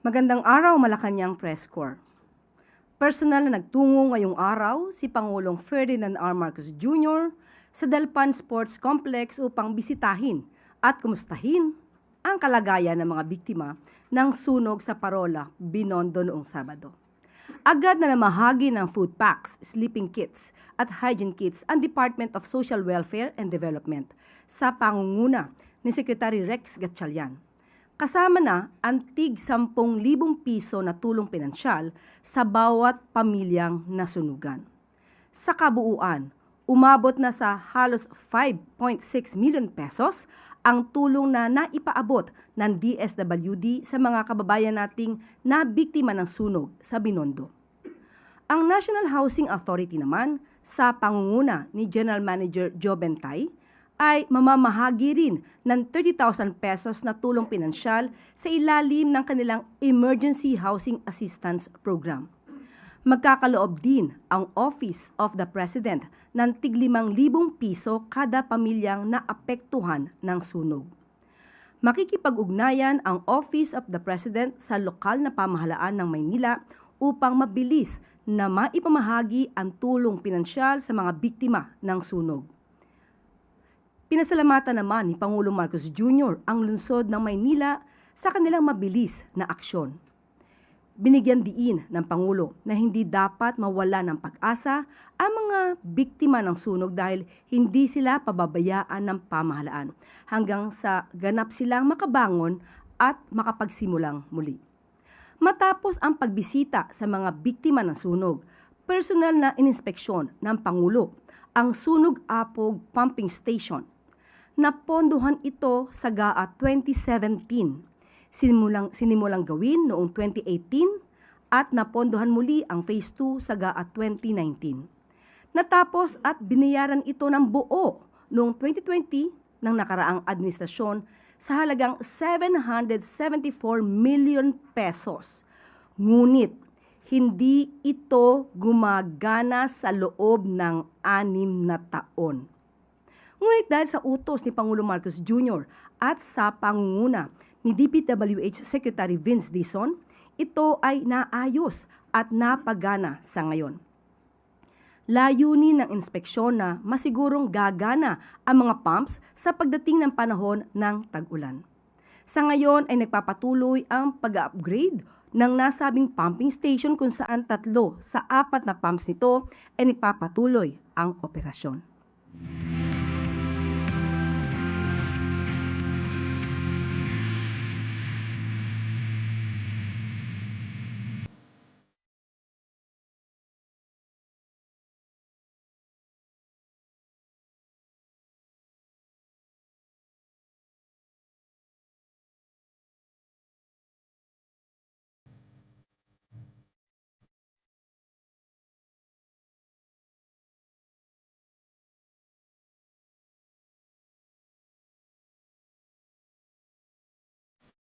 Magandang araw, Malacanang Press Corps. Personal na nagtungo ngayong araw si Pangulong Ferdinand R. Marcos Jr. sa Dalpan Sports Complex upang bisitahin at kumustahin ang kalagayan ng mga biktima ng sunog sa Parola, Binondo noong Sabado. Agad na namahagi ng food packs, sleeping kits at hygiene kits ang Department of Social Welfare and Development sa pangunguna ni Secretary Rex Gatchalian. Kasama na ang tig 10,000 piso na tulong pinansyal sa bawat pamilyang nasunugan. Sa kabuuan, umabot na sa halos 5.6 million pesos ang tulong na naipaabot ng DSWD sa mga kababayan nating nabiktima ng sunog sa Binondo. Ang National Housing Authority naman, sa pangunguna ni General Manager Joe Bentay, ay mamamahagi rin ng 30,000 pesos na tulong pinansyal sa ilalim ng kanilang Emergency Housing Assistance Program. Magkakaloob din ang Office of the President ng tig 5,000 piso kada pamilyang naapektuhan ng sunog. Makikipag-ugnayan ang Office of the President sa lokal na pamahalaan ng Maynila upang mabilis na maipamahagi ang tulong pinansyal sa mga biktima ng sunog. Pinasalamatan naman ni Pangulong Marcos Jr. ang lungsod ng Maynila sa kanilang mabilis na aksyon. Binigyan diin ng Pangulo na hindi dapat mawala ng pag-asa ang mga biktima ng sunog dahil hindi sila pababayaan ng pamahalaan hanggang sa ganap silang makabangon at makapagsimulang muli. Matapos ang pagbisita sa mga biktima ng sunog, personal na ininspeksyon ng Pangulo ang Sunog Apog Pumping Station. Napondohan ito sa GAA 2017. Sinimulang gawin noong 2018 at napondohan muli ang Phase 2 sa GAA 2019. Natapos at binayaran ito ng buo noong 2020 ng nakaraang administrasyon sa halagang 774 million pesos. Ngunit hindi ito gumagana sa loob ng 6 na taon. Ngunit dahil sa utos ni Pangulong Marcos Jr. at sa pangunguna ni DPWH Secretary Vince Dizon, ito ay naayos at napagana sa ngayon. Layunin ng inspeksyon na masigurong gagana ang mga pumps sa pagdating ng panahon ng tag-ulan. Sa ngayon ay nagpapatuloy ang pag-upgrade ng nasabing pumping station kung saan 3 sa 4 na pumps nito ay nagpapatuloy ang operasyon.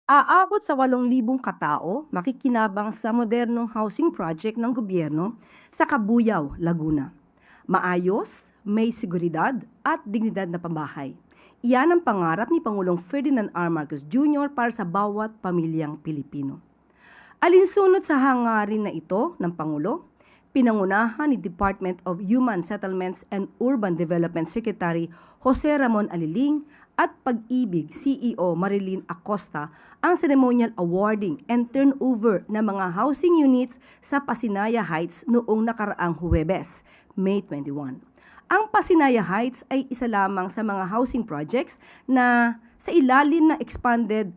Aabot sa 8,000 katao makikinabang sa modernong housing project ng gobyerno sa Cabuyao, Laguna. Maayos, may seguridad at dignidad na pambahay. Iyan ang pangarap ni Pangulong Ferdinand R. Marcos Jr. para sa bawat pamilyang Pilipino. Alinsunod sa hangarin na ito ng Pangulo, pinangunahan ni Department of Human Settlements and Urban Development Secretary Jose Ramon Aliling at Pag-ibig CEO Marilyn Acosta ang ceremonial awarding and turnover ng mga housing units sa Pasinaya Heights noong nakaraang Huwebes, May 21. Ang Pasinaya Heights ay isa lamang sa mga housing projects na sa ilalim ng expanded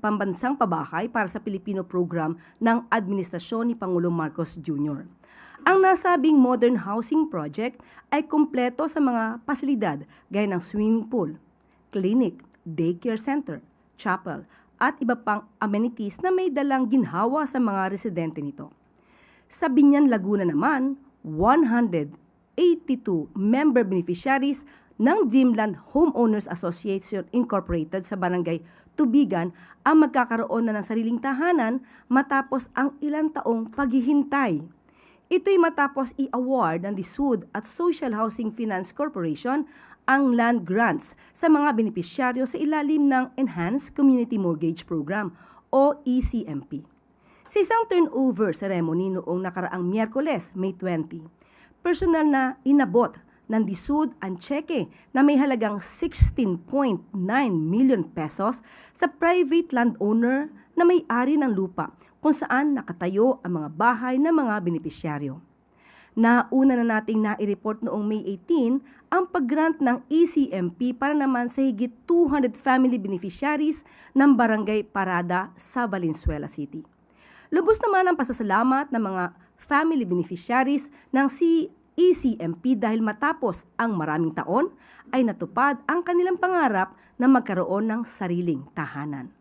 pambansang pabahay para sa Pilipino program ng administrasyon ni Pangulong Marcos Jr. Ang nasabing modern housing project ay kumpleto sa mga pasilidad gaya ng swimming pool, clinic, daycare center, chapel, at iba pang amenities na may dalang ginhawa sa mga residente nito. Sa Binyan, Laguna naman, 182 member beneficiaries ng Dreamland Homeowners Association Incorporated sa Barangay Tubigan ang magkakaroon na ng sariling tahanan matapos ang ilang taong paghihintay. Ito'y matapos i-award ng DSUD at Social Housing Finance Corporation ang land grants sa mga benepisyaryo sa ilalim ng Enhanced Community Mortgage Program o ECMP. Sa isang turnover ceremony noong nakaraang Miyerkules, May 20, personal na inabot ng DSUD ang tseke na may halagang 16.9 million pesos sa private landowner na may-ari ng lupa kung saan nakatayo ang mga bahay ng mga benepisyaryo. Nauna na nating nai-report noong May 18 ang pag-grant ng ECMP para naman sa higit 200 family beneficiaries ng Barangay Parada sa Valenzuela City. Lubos naman ang pasasalamat ng mga family beneficiaries ng ECMP dahil matapos ang maraming taon ay natupad ang kanilang pangarap na magkaroon ng sariling tahanan.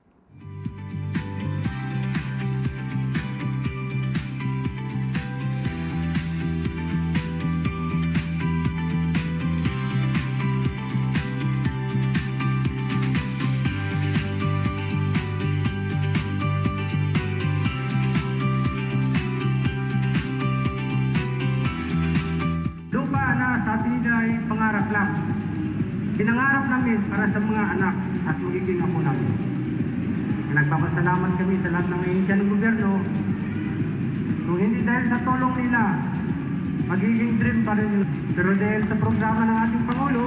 Lupa na sa atin ay pangarap lang. Pinangarap namin para sa mga anak at magiging apo namin. Nagpapasalamat kami sa lahat ng ahensya ng gobyerno. Kung hindi dahil sa tulong nila, magiging dream pa rin yun. Pero dahil sa programa ng ating Pangulo,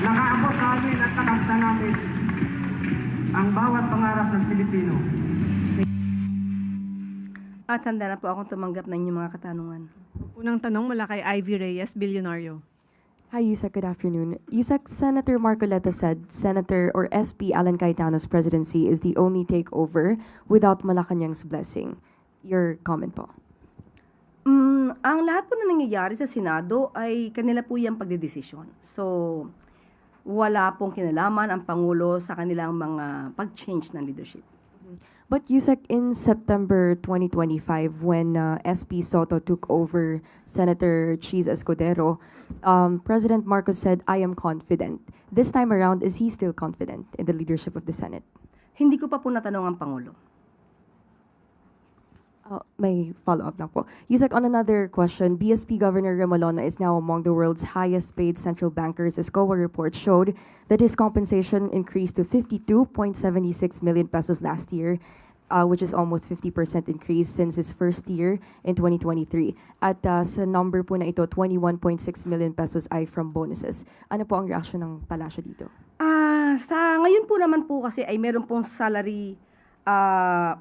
nakaabot namin at nakaksa namin ang bawat pangarap ng Pilipino. At handa na po akong tumanggap ng inyong mga katanungan. Unang tanong mula kay Ivy Reyes, Bilyonaryo. Hi, Yusek. Good afternoon. Yusek, Senator Marcoleta said Senator or SP Alan Cayetano's presidency is the only takeover without Malacanang's blessing. Your comment po. Ang lahat po na nangyayari sa Senado ay kanila po yung pagdedesisyon. So, wala pong kinalaman ang Pangulo sa kanilang mga pag-change ng leadership. But Yusek, in September 2025, when SP Soto took over Senator Cheese Escudero, President Marcos said, "I am confident." This time around, is he still confident in the leadership of the Senate? Hindi ko pa po natanong ang Pangulo. May follow-up lang po. Yusek, on another question, BSP Governor Remolona is now among the world's highest paid central bankers as COA report showed that his compensation increased to 52.76 million pesos last year, which is almost 50% increase since his first year in 2023. At sa number po na ito, 21.6 million pesos ay from bonuses. Ano po ang reaksyon ng palasyo dito? Sa ngayon po naman po kasi ay meron pong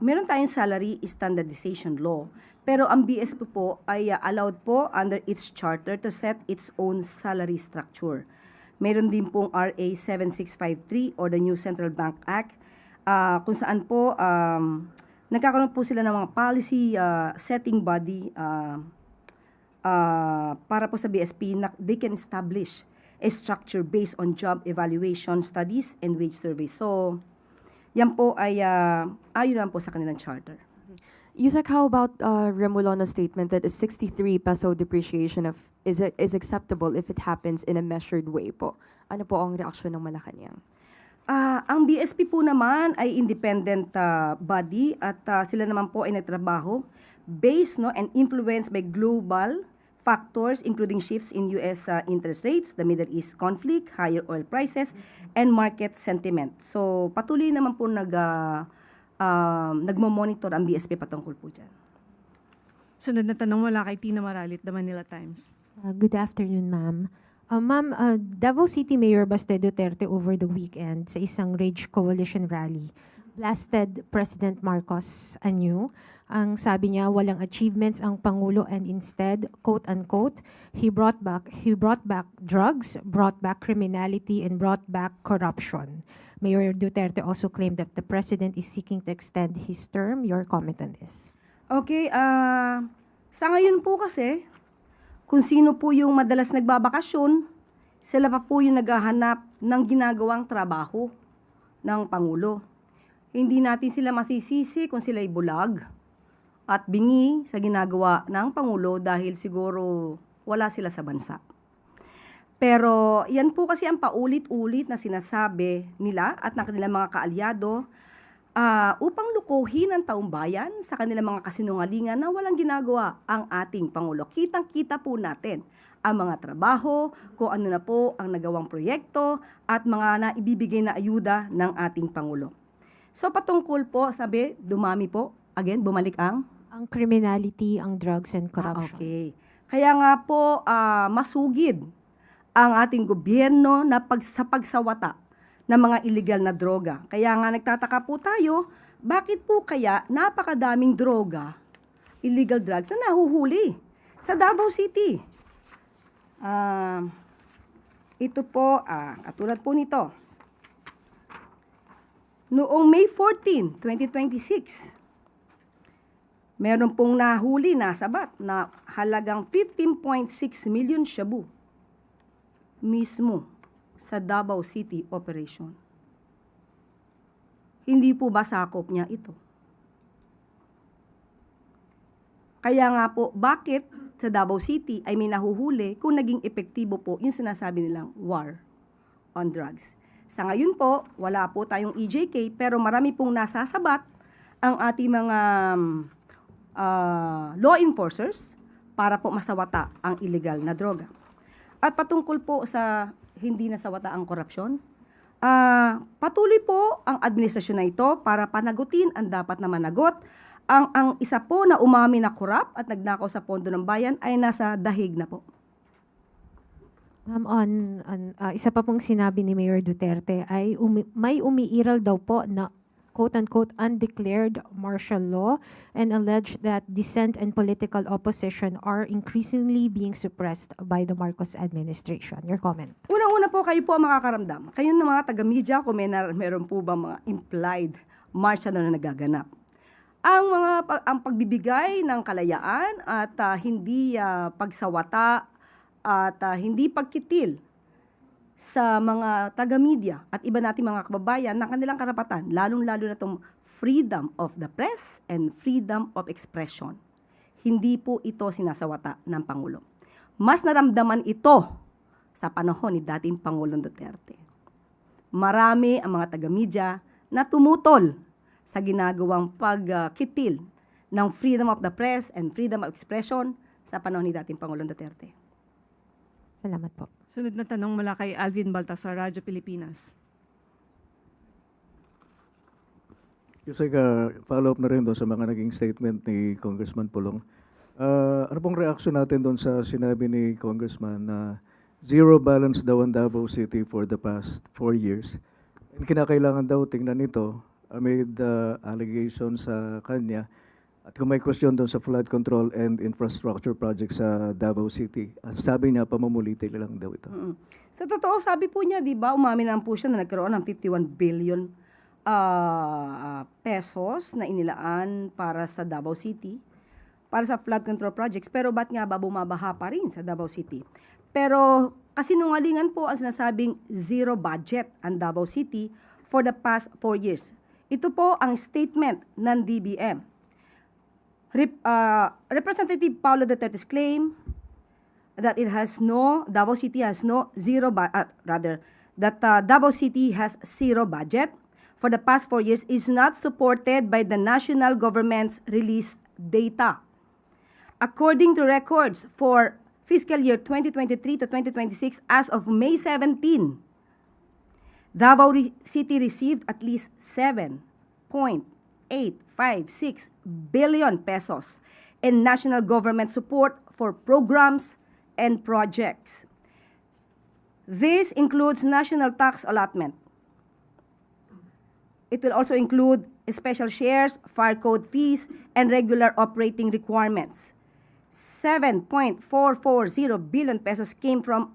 meron tayong salary standardization law. Pero ang BSP po ay allowed po under its charter to set its own salary structure. Meron din pong RA 7653 or the New Central Bank Act kung saan po nagkakaroon po sila ng mga policy setting body para po sa BSP na they can establish a structure based on job evaluation studies and wage surveys. So, yan po ay ayon naman po sa kanilang charter. Yusek, how about Remolona's statement that a 63 peso depreciation is acceptable if it happens in a measured way po? Ano po ang reaksyon ng Malacanang? Ang BSP po naman ay independent body at sila naman po ay nagtrabaho based and influenced by global factors including shifts in US interest rates, the Middle East conflict, higher oil prices, and market sentiment. So patuloy naman po nagmo-monitor ang BSP patungkol po dyan. Sunod na tanong mula kay Tina Maralit, The Manila Times. Good afternoon, ma'am. Ma'am, Davao City Mayor Baste Duterte over the weekend sa isang Rage Coalition rally blasted President Marcos anew. Ang sabi niya, walang achievements ang Pangulo and instead, quote-unquote, he brought back drugs, brought back criminality, and brought back corruption. Mayor Duterte also claimed that the President is seeking to extend his term. Your comment on this? Okay, sa ngayon po kasi, kung sino po yung madalas nagbabakasyon, sila pa po yung naghahanap ng ginagawang trabaho ng Pangulo. Hindi natin sila masisisi kung sila'y bulag at bingi sa ginagawa ng Pangulo dahil siguro wala sila sa bansa. Pero yan po kasi ang paulit-ulit na sinasabi nila at ng kanilang mga kaalyado upang lukuhin ang taong bayan sa kanilang mga kasinungalingan na walang ginagawa ang ating Pangulo. Kitang-kita po natin ang mga trabaho, kung ano na po ang nagawang proyekto at mga naibibigay na ayuda ng ating Pangulo. So patungkol po, sabi, dumami po Again, bumalik ang? Ang criminality, ang drugs and corruption. Okay. Kaya nga po, masugid ang ating gobyerno na sa pagsawata ng mga illegal na droga. Kaya nga nagtataka po tayo, bakit po kaya napakadaming droga, illegal drugs na nahuhuli sa Davao City? Ito po, katulad po nito. Noong May 14, 2026, meron pong nahuli na sabat na halagang 15.6 million shabu mismo sa Davao City operation. Hindi po ba sakop niya ito? Kaya nga po, bakit sa Davao City ay may nahuhuli kung naging epektibo po yung sinasabi nilang war on drugs? Sa ngayon po, wala po tayong EJK pero marami pong nasasabat ang ating mga law enforcers para po masawata ang illegal na droga. At patungkol po sa hindi nasawata ang korupsyon, patuloy po ang administrasyon na ito para panagutin ang dapat na managot. Ang isa po na umami na korap at nagnakaw sa pondo ng bayan ay nasa dahig na po. Ma'am, isa pa pong sinabi ni Mayor Duterte ay may umiiral daw po na quote-unquote undeclared martial law and alleged that dissent and political opposition are increasingly being suppressed by the Marcos administration. Your comment? Unang-una po, kayo po ang makakaramdam. Kayo ng mga taga-media, kung meron po ba mga implied martial law na nagaganap. Ang pagbibigay ng kalayaan at hindi pagsawata at hindi pagkitil sa mga taga-media at iba nating mga kababayan na kanilang karapatan, lalong-lalo na itong freedom of the press and freedom of expression. Hindi po ito sinasawata ng Pangulo. Mas naramdaman ito sa panahon ni dating Pangulong Duterte. Marami ang mga taga-media na tumutol sa ginagawang pagkitil ng freedom of the press and freedom of expression sa panahon ni dating Pangulong Duterte. Salamat po. Sunod na tanong mula kay Alvin Baltasar, Radyo Pilipinas. Yung follow-up na rin doon sa mga naging statement ni Congressman Pulong. Ano pong reaction natin doon sa sinabi ni Congressman na zero balance daw ang Davao City for the past 4 years? And kinakailangan daw tingnan ito amid allegations sa kanya. At kung may question doon sa flood control and infrastructure project sa Davao City, sabi niya, pamamuliti lang daw ito. Sa totoo, sabi po niya, di ba, umamin naman po siya na nagkaroon ng 51 billion pesos na inilaan para sa Davao City, para sa flood control projects. Pero ba't nga ba bumabaha pa rin sa Davao City? Pero kasinungalingan po ang sinasabing zero budget ang Davao City for the past 4 years. Ito po ang statement ng DBM. Representative Paulo Duterte's claim that Davao City has Davao City has zero budget for the past 4 years is not supported by the national government's released data. According to records for fiscal year 2023 to 2026 as of May 17, Davao City received at least 7.856 billion pesos in national government support for programs and projects. This includes national tax allotment. It will also include special shares, fire code fees, and regular operating requirements. 7.440 billion pesos came from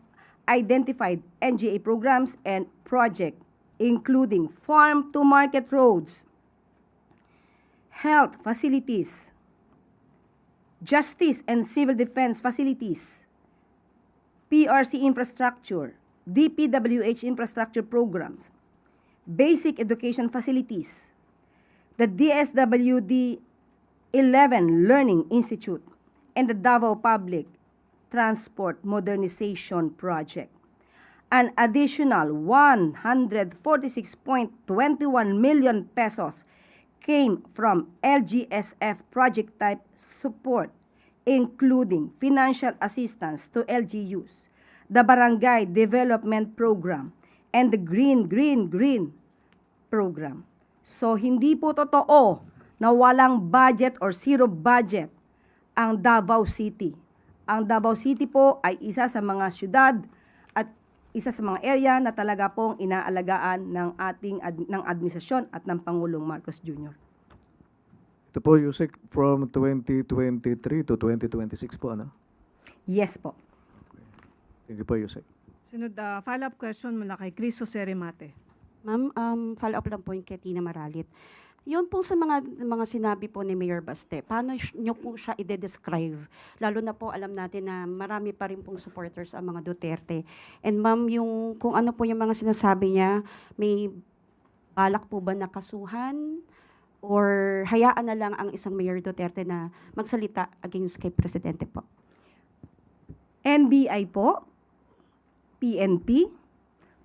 identified NGA programs and projects, including farm-to-market roads, health facilities, justice and civil defense facilities, PRC infrastructure, DPWH infrastructure programs, basic education facilities, the DSWD 11 Learning Institute, and the Davao Public Transport Modernization Project. An additional 146.21 million pesos came from LGSF project type support, including financial assistance to LGUs, the Barangay Development Program, and the Green Program. So, hindi po totoo na walang budget or zero budget ang Davao City. Ang Davao City po ay isa sa mga syudad at isa sa mga area na talaga pong inaalagaan ng ng administrasyon at ng Pangulong Marcos Jr. Ito po, Yusek, from 2023 to 2026 po, ano? Yes po. Thank you po, Yusek. Sunod, follow-up question mula kay Chris Jose Remate. Ma'am, follow up lang po yung kay Tina Maralit. Yun po sa mga sinabi po ni Mayor Baste, paano nyo po siya i-describe? Lalo na po alam natin na marami pa rin pong supporters ang mga Duterte. And ma'am, kung ano po yung mga sinasabi niya, may balak po ba na kasuhan? Or hayaan na lang ang isang Mayor Duterte na magsalita against kay Presidente po? NBI po, PNP,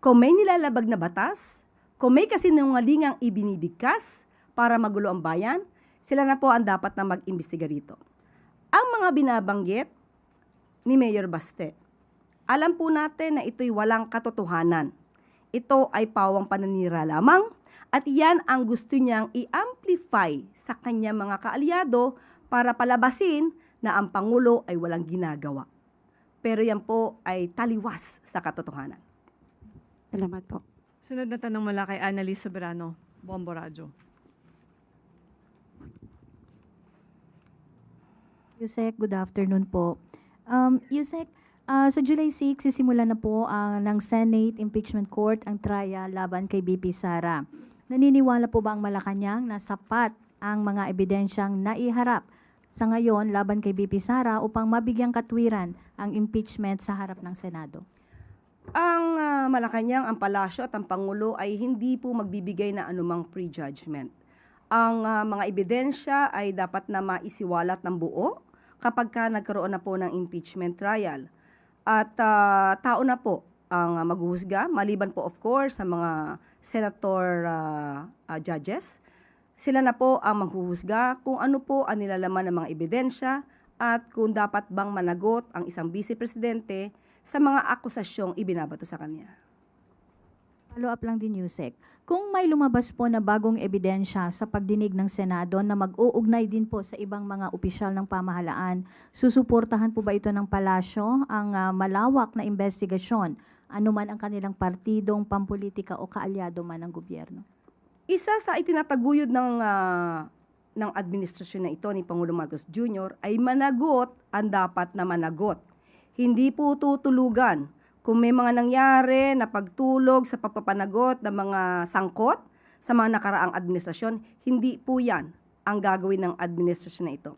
kung may nilalabag na batas, kung may kasinungalingang ibinibigkas para magulo ang bayan, sila na po ang dapat na mag-imbestiga rito. Ang mga binabanggit ni Mayor Baste, alam po natin na ito'y walang katotohanan. Ito ay pawang pananira lamang at yan ang gusto niyang i-amplify sa kanyang mga kaalyado para palabasin na ang Pangulo ay walang ginagawa. Pero yan po ay taliwas sa katotohanan. Salamat po. Sunod na tanong mula kay Annalise Soberano, Bombo Radyo. Yusek, good afternoon po. Yusek, sa July 6, sisimula na po ng Senate Impeachment Court ang trial laban kay BP Sara. Naniniwala po ba ang Malacanang na sapat ang mga ebidensyang naiharap sa ngayon laban kay BP Sara upang mabigyang katwiran ang impeachment sa harap ng Senado? Ang Malacanang, ang palasyo at ang Pangulo ay hindi po magbibigay na anumang prejudgment. Ang mga ebidensya ay dapat na maisiwalat ng buo kapag ka nagkaroon na po ng impeachment trial. At tao na po ang maghuhusga, maliban po of course sa mga senator judges. Sila na po ang maghuhusga kung ano po ang nilalaman ng mga ebidensya at kung dapat bang managot ang isang vice-presidente sa mga akusasyong ibinabato sa kanya. Follow up lang din, Yusek. Kung may lumabas po na bagong ebidensya sa pagdinig ng Senado na mag-uugnay din po sa ibang mga opisyal ng pamahalaan, susuportahan po ba ito ng palasyo ang malawak na investigasyon, anuman ang kanilang partidong, pampolitika o kaalyado man ng gobyerno? Isa sa itinataguyod ng administrasyon na ito ni Pangulong Marcos Jr. ay managot ang dapat na managot. Hindi po tutulugan. Kung may mga nangyari na pagtulog sa pagpapanagot ng mga sangkot sa mga nakaraang administrasyon, hindi po yan ang gagawin ng administrasyon na ito.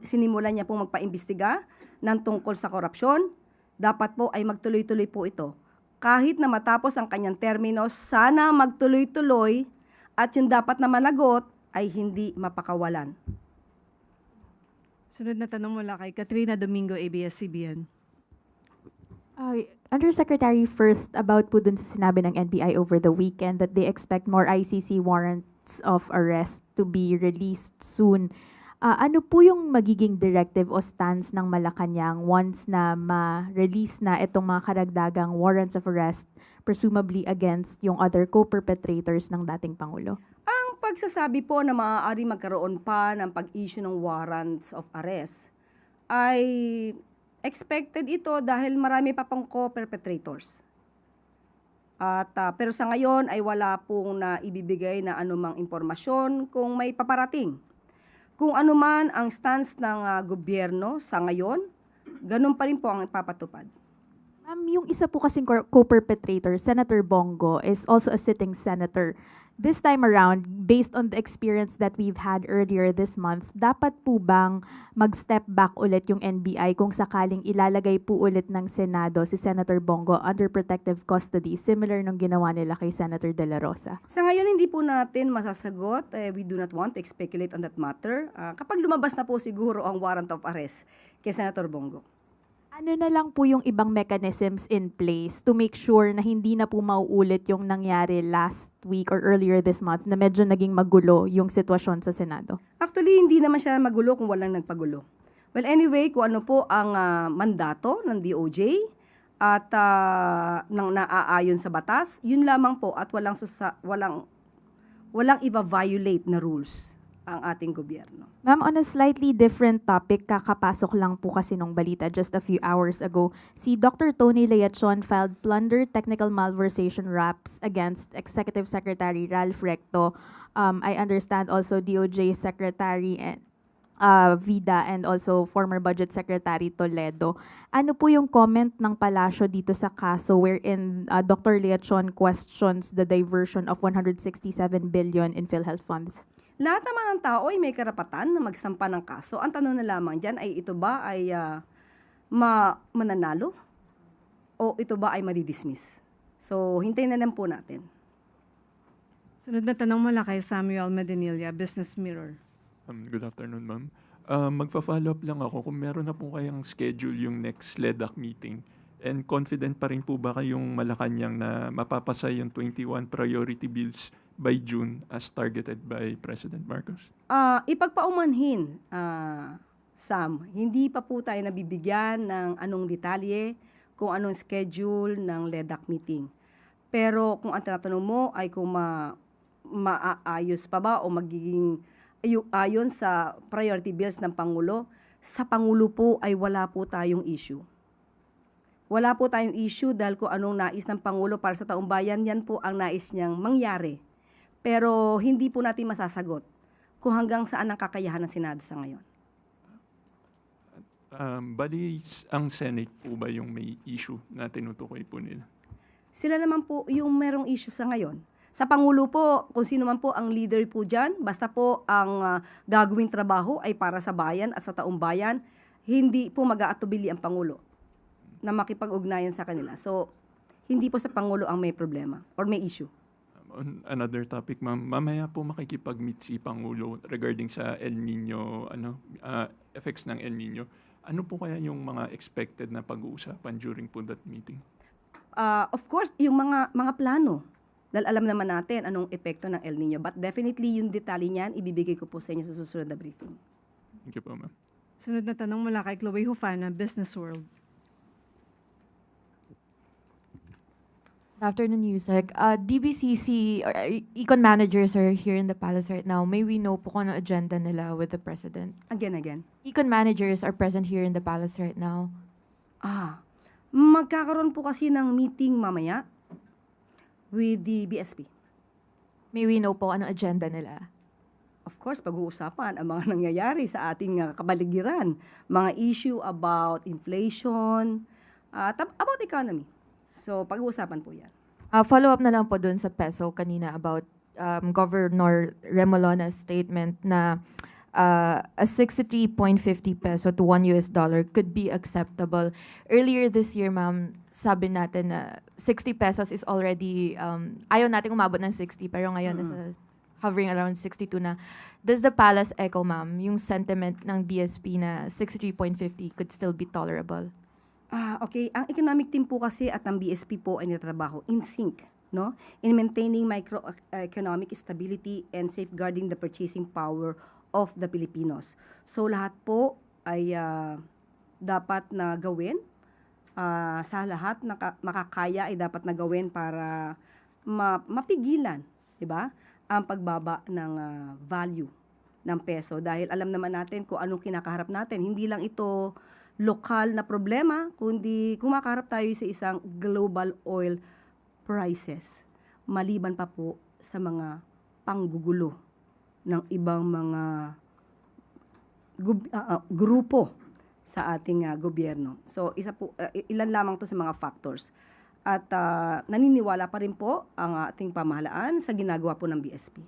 Sinimulan niya pong magpaimbestiga ng tungkol sa korupsyon, dapat po ay magtuloy-tuloy po ito. Kahit na matapos ang kanyang termino, sana magtuloy-tuloy at yung dapat na managot ay hindi mapakawalan. Sunod na tanong mula kay Katrina Domingo, ABS-CBN. Undersecretary, first about po dun sa sinabi ng NBI over the weekend that they expect more ICC warrants of arrest to be released soon. Ano po yung magiging directive o stance ng Malacanang once na ma-release na itong mga karagdagang warrants of arrest, presumably against yung other co-perpetrators ng dating Pangulo? Ang pagsasabi po na maaari magkaroon pa ng pag-issue ng warrants of arrest ay expected ito dahil marami pa pang co-perpetrators. Pero sa ngayon ay wala pong na ibibigay na anumang impormasyon kung may paparating. Kung anuman ang stance ng gobyerno sa ngayon, ganun pa rin po ang ipapatupad. Yung isa po kasing co-perpetrator, Senator Bongo, is also a sitting senator. This time around, based on the experience that we've had earlier this month, dapat po bang mag-step back ulit yung NBI kung sakaling ilalagay po ulit ng Senado si Senator Bongo under protective custody, similar nung ginawa nila kay Senator De La Rosa? Sa ngayon, hindi po natin masasagot. We do not want to speculate on that matter. Kapag lumabas na po siguro ang warrant of arrest kay Senator Bongo. Ano na lang po yung ibang mechanisms in place to make sure na hindi na po mauulit yung nangyari last week or earlier this month na medyo naging magulo yung sitwasyon sa Senado? Actually, hindi naman siya magulo kung walang nagpagulo. Well, anyway, kung ano po ang mandato ng DOJ at nang naaayon sa batas, yun lamang po at walang iba-violate na rules ang ating gobyerno. Ma'am, on a slightly different topic, kakapasok lang po kasi nung balita just a few hours ago, si Dr. Tony Leachon filed plunder technical malversation raps against Executive Secretary Ralph Recto. I understand also DOJ Secretary and Vida and also former Budget Secretary Toledo. Ano po yung comment ng palasyo dito sa kaso wherein Dr. Leachon questions the diversion of 167 billion in PhilHealth funds? Lahat naman ng tao ay may karapatan na magsampa ng kaso. Ang tanong na lamang dyan ay ito ba ay mananalo o ito ba ay madidismiss? So, hintayin na lang po natin. Sunod na tanong mula kay Samuel Medinilla, Business Mirror. Good afternoon, ma'am. Magpa-follow up lang ako kung meron na po kayang schedule yung next LEDAC meeting. And confident pa rin po ba kayong Malacanang na mapapasa yung 21 priority bills by June as targeted by President Marcos? Ipagpaumanhin, Sam, hindi pa po tayo nabibigyan ng anong detalye kung anong schedule ng LEDAC meeting. Pero kung ang tinatanong mo ay kung maaayos pa ba o magiging ayon sa priority bills ng Pangulo, sa Pangulo po ay wala po tayong issue. Wala po tayong issue dahil kung anong nais ng Pangulo para sa taong bayan, yan po ang nais niyang mangyari. Pero hindi po natin masasagot kung hanggang saan ang kakayahan ng Senado sa ngayon. Bali, ang Senate po ba yung may issue na tinutukoy po nila? Sila naman po yung merong issue sa ngayon. Sa Pangulo po, kung sino man po ang leader po dyan, basta po ang gagawing trabaho ay para sa bayan at sa taong bayan, hindi po mag-aatubili ang Pangulo na makipag-ugnayan sa kanila. So, hindi po sa Pangulo ang may problema or may issue. On another topic, ma'am, mamaya po makikipag-meet si Pangulo regarding sa El Nino, effects ng El Nino. Ano po kaya yung mga expected na pag-uusapan during po that meeting? Of course, yung mga plano. Dahil alam naman natin anong epekto ng El Nino. But definitely, yung detalye niyan, ibibigay ko po sa inyo sa susunod na briefing. Thank you po, ma'am. Sunod na tanong mula kay Chloe Hufana, Business World. Good afternoon, Yusek. DBCC, or econ managers are here in the palace right now. May we know po kung ano agenda nila with the president? Again. Econ managers are present here in the palace right now. Magkakaroon po kasi ng meeting mamaya with the BSP. May we know po ano agenda nila? Of course, pag-uusapan ang mga nangyayari sa ating kabaligiran. Mga issue about inflation, about economy. So, pag-uusapan po yan. Follow up na lang po dun sa peso kanina about Governor Remolona's statement na a 63.50 peso to $1 could be acceptable. Earlier this year, ma'am, sabi natin na 60 pesos is already, ayaw natin umabot ng 60, pero ngayon nasa hovering around 62 na. Does the palace echo, ma'am, yung sentiment ng BSP na 63.50 could still be tolerable? Okay. Ang economic team po kasi at ang BSP po ay nagtrabaho in sync, no? In maintaining microeconomic stability and safeguarding the purchasing power of the Filipinos. So lahat po ay dapat na gawin. Sa lahat na makakaya ay dapat na gawin para mapigilan, di ba? Ang pagbaba ng value ng peso dahil alam naman natin kung anong kinakaharap natin. Hindi lang ito lokal na problema, kundi kumakaharap tayo sa isang global oil prices. Maliban pa po sa mga panggugulo ng ibang mga grupo sa ating gobyerno. So, ilan lamang to sa mga factors. At naniniwala pa rin po ang ating pamahalaan sa ginagawa po ng BSP.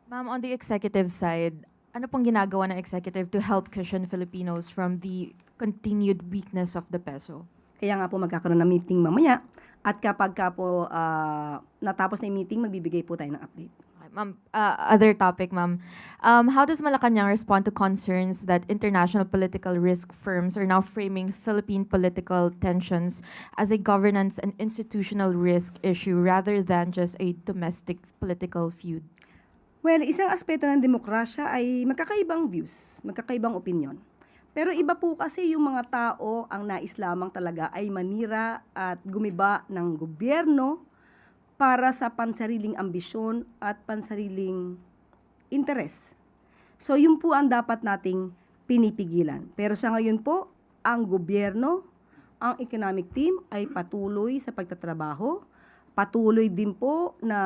Ma'am, on the executive side, ano pong ginagawa ng executive to help cushion Filipinos from the continued weakness of the peso? Kaya nga po magkakaroon ng meeting mamaya at kapag po natapos na yung meeting, magbibigay po tayo ng update. Okay, ma'am, other topic, ma'am. How does Malacanang respond to concerns that international political risk firms are now framing Philippine political tensions as a governance and institutional risk issue rather than just a domestic political feud? Well, isang aspeto ng demokrasya ay magkakaibang views, magkakaibang opinion. Pero iba po kasi yung mga tao ang nais lamang talaga ay manira at gumiba ng gobyerno para sa pansariling ambisyon at pansariling interes. So yun po ang dapat nating pinipigilan. Pero sa ngayon po, ang gobyerno, ang economic team ay patuloy sa pagtatrabaho. Patuloy din po na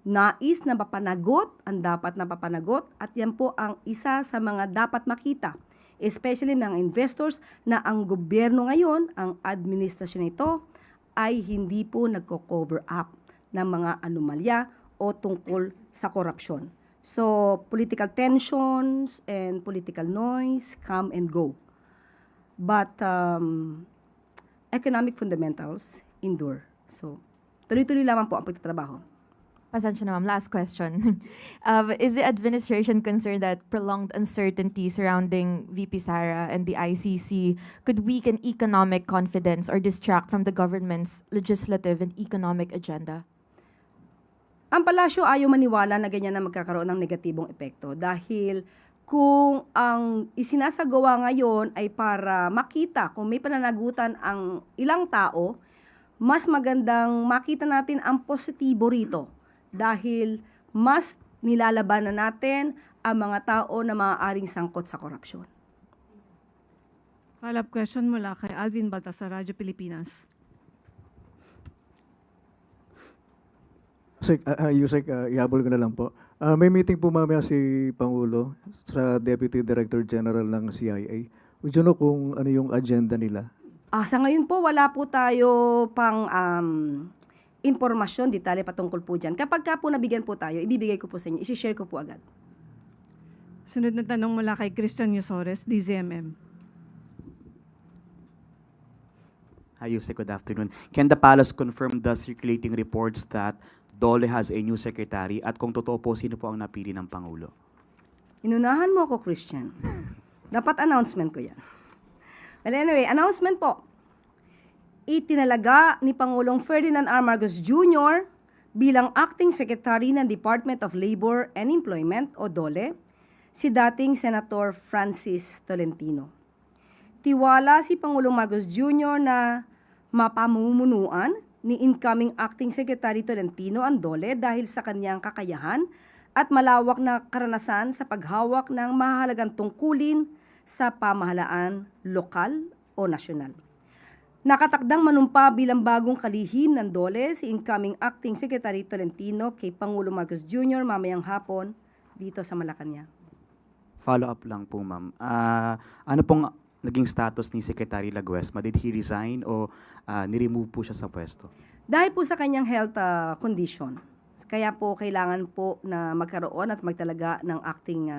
nais na mapanagot ang dapat na papanagot at yan po ang isa sa mga dapat makita, especially ng investors, na ang gobyerno ngayon, ang administrasyon nito ay hindi po nagko-cover up ng mga anomalya o tungkol sa korupsyon. So, political tensions and political noise come and go. But economic fundamentals endure. So, tuloy-tuloy lamang po ang pagtatrabaho. Pasensya na, ma'am. Last question. Is the administration concerned that prolonged uncertainty surrounding VP Sara and the ICC could weaken economic confidence or distract from the government's legislative and economic agenda? Ang palasyo ayaw maniwala na ganyan na magkakaroon ng negatibong epekto dahil kung ang isinasagawa ngayon ay para makita kung may pananagutan ang ilang tao, mas magandang makita natin ang positibo rito dahil mas nilalabanan natin ang mga tao na maaaring sangkot sa korupsyon. Follow-up question mula kay Alvin Baltasar, Radyo Pilipinas. Yusek, ihabol ko na lang po. May meeting po mamaya si Pangulo sa Deputy Director General ng CIA. Would you know kung ano yung agenda nila? Sa ngayon po, wala po tayo pang impormasyon, detalye patungkol po dyan. Kapag ka po nabigyan po tayo, ibibigay ko po sa inyo, isi-share ko po agad. Sunod na tanong mula kay Christian Yusores, DZMM. Hi, Yusek. Good afternoon. Can the Palace confirm the circulating reports that DOLE has a new secretary? At kung totoo po, sino po ang napili ng Pangulo? Inunahan mo ako, Christian. Dapat announcement ko yan. Well, anyway, announcement po. Itinalaga ni Pangulong Ferdinand R. Marcos Jr. bilang Acting Secretary ng Department of Labor and Employment o DOLE, si dating Senator Francis Tolentino. Tiwala si Pangulong Marcos Jr. na mapamumunuan ni incoming Acting Secretary Tolentino ang DOLE dahil sa kanyang kakayahan at malawak na karanasan sa paghawak ng mahalagang tungkulin sa pamahalaan lokal o nasyonal. Nakatakdang manumpa bilang bagong kalihim ng DOLE si incoming Acting Secretary Tolentino kay Pangulo Marcos Jr. mamayang hapon dito sa Malacanang. Follow-up lang po, ma'am. Ano pong naging status ni Secretary Laguesma? Did he resign o niremove po siya sa pwesto? Dahil po sa kanyang health condition, kaya po kailangan po na magkaroon at magtalaga ng Acting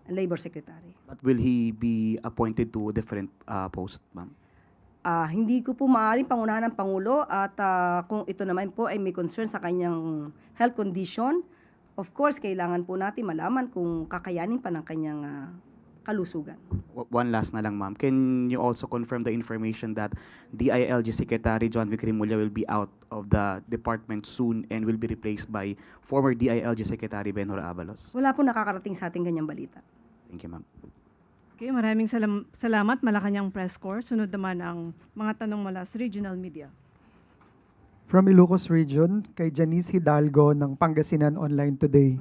Labor Secretary. But will he be appointed to a different post, ma'am? Hindi ko po maaaring pangunahan ng Pangulo at kung ito naman po ay may concern sa kanyang health condition, of course, kailangan po natin malaman kung kakayanin pa ng kanyang kalusugan. One last na lang, ma'am. Can you also confirm the information that DILG Secretary John Vic Rimulya will be out of the department soon and will be replaced by former DILG Secretary Benhur Abalos? Wala po nakakarating sa ating ganyang balita. Thank you, ma'am. Okay, maraming salamat Malacanang Press Corps. Sunod naman ang mga tanong mula sa regional media. From Ilocos Region, kay Janice Hidalgo ng Pangasinan Online Today.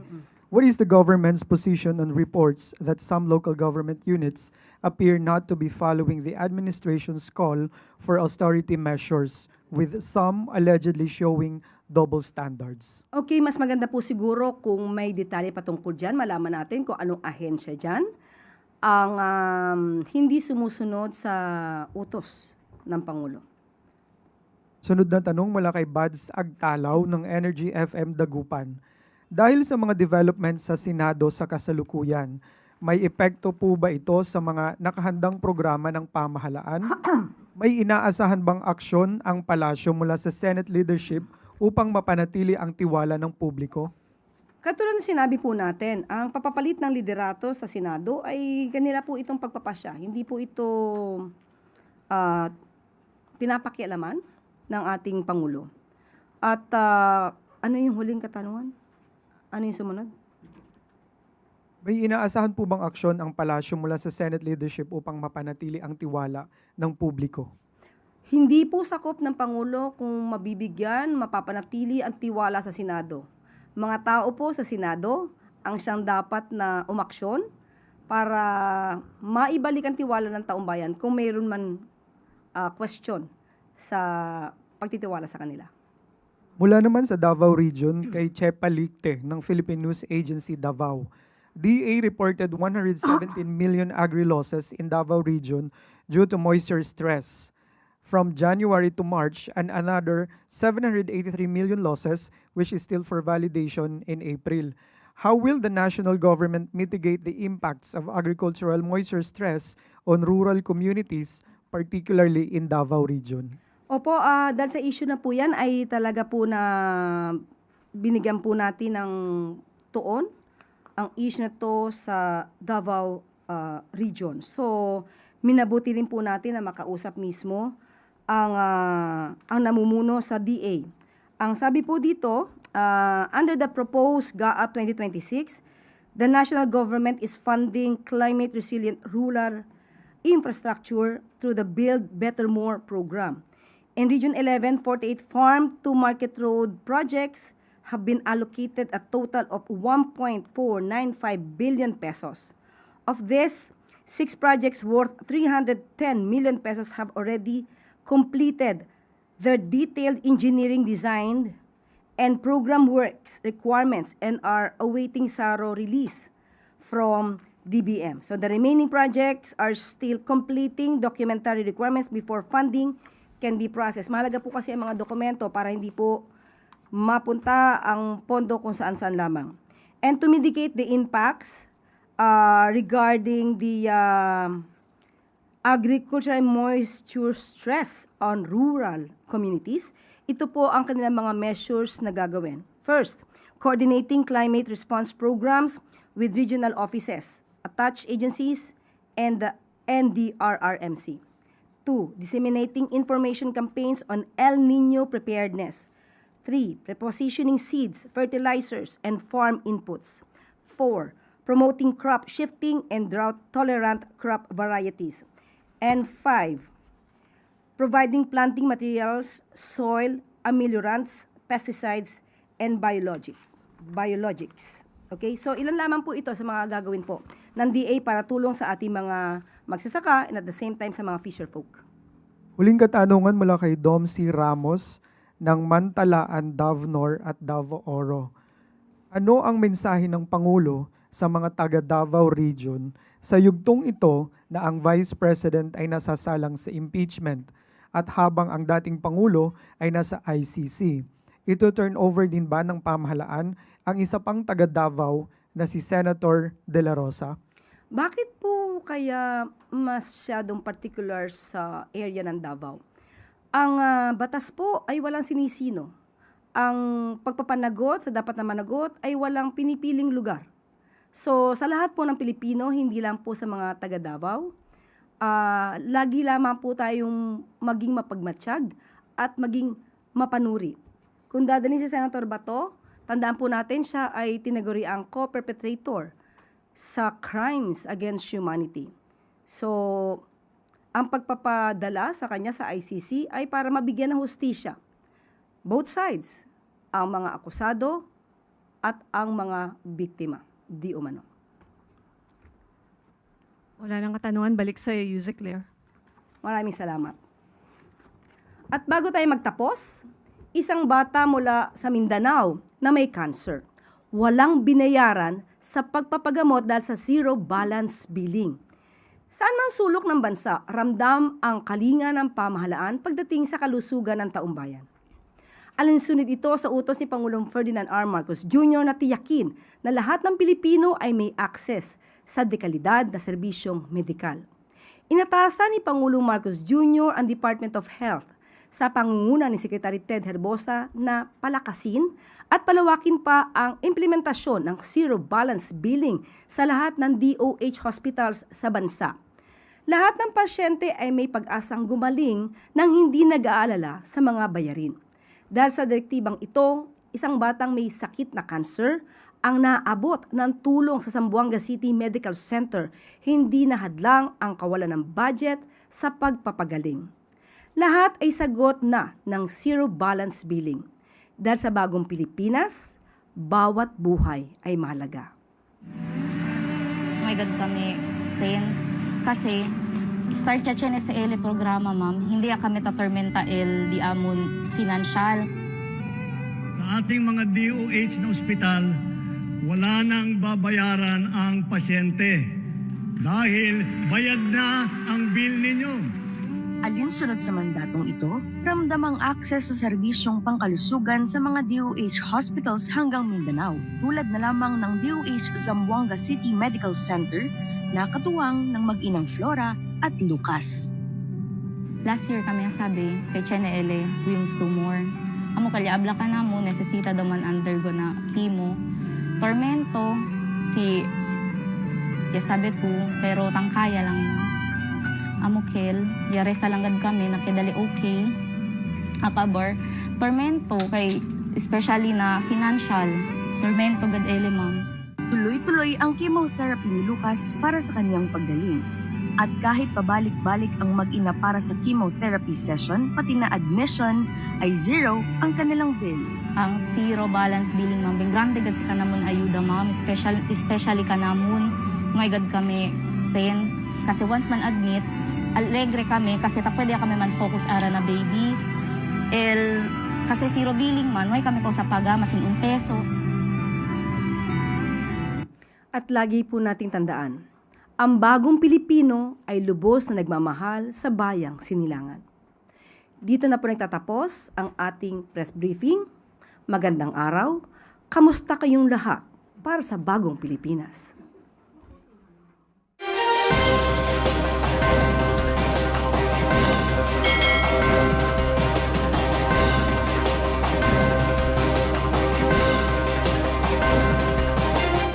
What is the government's position on reports that some local government units appear not to be following the administration's call for austerity measures, with some allegedly showing double standards? Okay, mas maganda po siguro kung may detalye patungkol dyan, malaman natin kung anong ahensya dyan ang hindi sumusunod sa utos ng Pangulo. Sunod na tanong mula kay Bads Agtalaw ng Energy FM Dagupan. Dahil sa mga developments sa Senado sa kasalukuyan, may epekto po ba ito sa mga nakahandang programa ng pamahalaan? May inaasahan bang aksyon ang palasyo mula sa Senate leadership upang mapanatili ang tiwala ng publiko? Katulad ng sinabi po natin, ang papapalit ng liderato sa Senado ay kanila po itong pagpapasya. Hindi po ito pinapakialaman ng ating Pangulo. At ano yung huling katanungan? Ano yung sumunod? May inaasahan po bang aksyon ang palasyo mula sa Senate leadership upang mapanatili ang tiwala ng publiko? Hindi po sakop ng Pangulo kung mabibigyan, mapapanatili ang tiwala sa Senado. Mga tao po sa Senado ang siyang dapat na umaksyon para maibalik ang tiwala ng taong bayan kung mayroon man question sa pagtitiwala sa kanila. Mula naman sa Davao Region kay Chepa Licte ng Philippine News Agency Davao. DA reported 117 million agri-losses in Davao Region due to moisture stress. From January to March, and another 783 million losses, which is still for validation in April. How will the national government mitigate the impacts of agricultural moisture stress on rural communities, particularly in Davao Region? Opo, dahil sa issue na po yan ay talaga po na binigyan po natin ng tuon ang issue na to sa Davao Region. So, minabuti rin po natin na makausap mismo ang namumuno sa DA. Ang sabi po dito, under the proposed GAA 2026, the national government is funding climate resilient rural infrastructure through the Build Better More program. In Region 11, 48 farm to market road projects have been allocated a total of 1.495 billion pesos. Of this, 6 projects worth 310 million pesos have already completed their detailed engineering design and program works requirements and are awaiting SARO release from DBM. So the remaining projects are still completing documentary requirements before funding can be processed. Mahalaga po kasi ang mga dokumento para hindi po mapunta ang pondo kung saan-saan lamang. And to mitigate the impacts regarding the agricultural moisture stress on rural communities, ito po ang kanilang mga measures na gagawin. First, coordinating climate response programs with regional offices, attached agencies, and the NDRRMC. 2. Disseminating information campaigns on El Nino preparedness. 3. Prepositioning seeds, fertilizers, and farm inputs. 4. Promoting crop shifting and drought-tolerant crop varieties. And 5. Providing planting materials, soil, ameliorants, pesticides, and biologics. Okay? So, ilan lamang po ito sa mga gagawin po ng DA para tulong sa ating mga magsasaka and at the same time sa mga fisherfolk. Huling katanungan mula kay Dom C. Ramos ng Mantalaan, Davnor at Davao Oro. Ano ang mensahe ng Pangulo sa mga taga Davao Region sa yugtong ito na ang Vice President ay nasasalang sa impeachment at habang ang dating Pangulo ay nasa ICC? Ito turn over din ba ng pamahalaan ang isa pang taga Davao na si Senator De La Rosa? Bakit po kaya masyadong particular sa area ng Davao? Ang batas po ay walang sinisino. Ang pagpapanagot sa dapat na managot ay walang pinipiling lugar. So, sa lahat po ng Pilipino, hindi lang po sa mga taga Davao, lagi lamang po tayong maging mapagmatsyag at maging mapanuri. Kung dadalhin si Senator Bato, tandaan po natin siya ay tinaguri ang co-perpetrator sa crimes against humanity. So, ang pagpapadala sa kanya sa ICC ay para mabigyan ng hustisya. Both sides, ang mga akusado at ang mga biktima, di umano. Wala nang katanungan, balik sa Yusek Claire. Maraming salamat. At bago tayo magtapos, isang bata mula sa Mindanao na may cancer. Walang binayaran sa pagpapagamot dahil sa zero balance billing. Saan man sulok ng bansa, ramdam ang kalinga ng pamahalaan pagdating sa kalusugan ng taong bayan. Alinsunod ito sa utos ni Pangulong Ferdinand R. Marcos Jr. na tiyakin na lahat ng Pilipino ay may access sa dekalidad na serbisyong medikal. Inatasan ni Pangulong Marcos Jr. ang Department of Health sa pangunguna ni Secretary Ted Herbosa na palakasin at palawakin pa ang implementasyon ng zero balance billing sa lahat ng DOH hospitals sa bansa. Lahat ng pasyente ay may pag-asang gumaling nang hindi nag-aalala sa mga bayarin. Dahil sa direktibang ito, isang batang may sakit na cancer ang naabot ng tulong sa Zamboanga City Medical Center, hindi nahadlang ang kawalan ng budget sa pagpapagaling. Lahat ay sagot na ng zero balance billing. Dahil sa bagong Pilipinas, bawat buhay ay mahalaga. May gad kami sen kasi start ya sa ele programa ma'am, hindi ya kami tatormenta di amon financial. Sa ating mga DOH na ospital, wala nang babayaran ang pasyente dahil bayad na ang bill ninyo. Alinsunod sa mandatong ito, ramdamang akses sa serbisyong pangkalusugan sa mga DOH hospitals hanggang Mindanao, tulad na lamang ng DOH Zamboanga City Medical Center na katuwang ng mag-inang Flora at Lucas. Last year kami ang sabi kay Chenele, Wilms tumor. Amo kalya abla ka na mo, necessita daw man undergo na chemo. Tormento, si sabi ko, pero tangkaya lang mo. Amukel, yare sa langgad kami, nakidali okay. Apabor, tormento, kay especially na financial, tormento gad ele ma'am. Tuloy-tuloy ang chemotherapy ni Lucas para sa kanyang paggaling. At kahit pabalik-balik ang mag-ina para sa chemotherapy session, pati na admission, ay zero ang kanilang bill. Ang zero balance billing ma'am, grande gad sa kanamon ayuda ma'am, especially kanamon, ngay gad kami sen. Kasi once man admit, alegre kami kasi pwede kami man focus ara na baby. Kasi zero billing man, ngay kami ko sa paga, masin peso. At lagi po nating tandaan, ang bagong Pilipino ay lubos na nagmamahal sa bayang Sinilangan. Dito na po nagtatapos ang ating press briefing. Magandang araw, kamusta kayong lahat para sa bagong Pilipinas?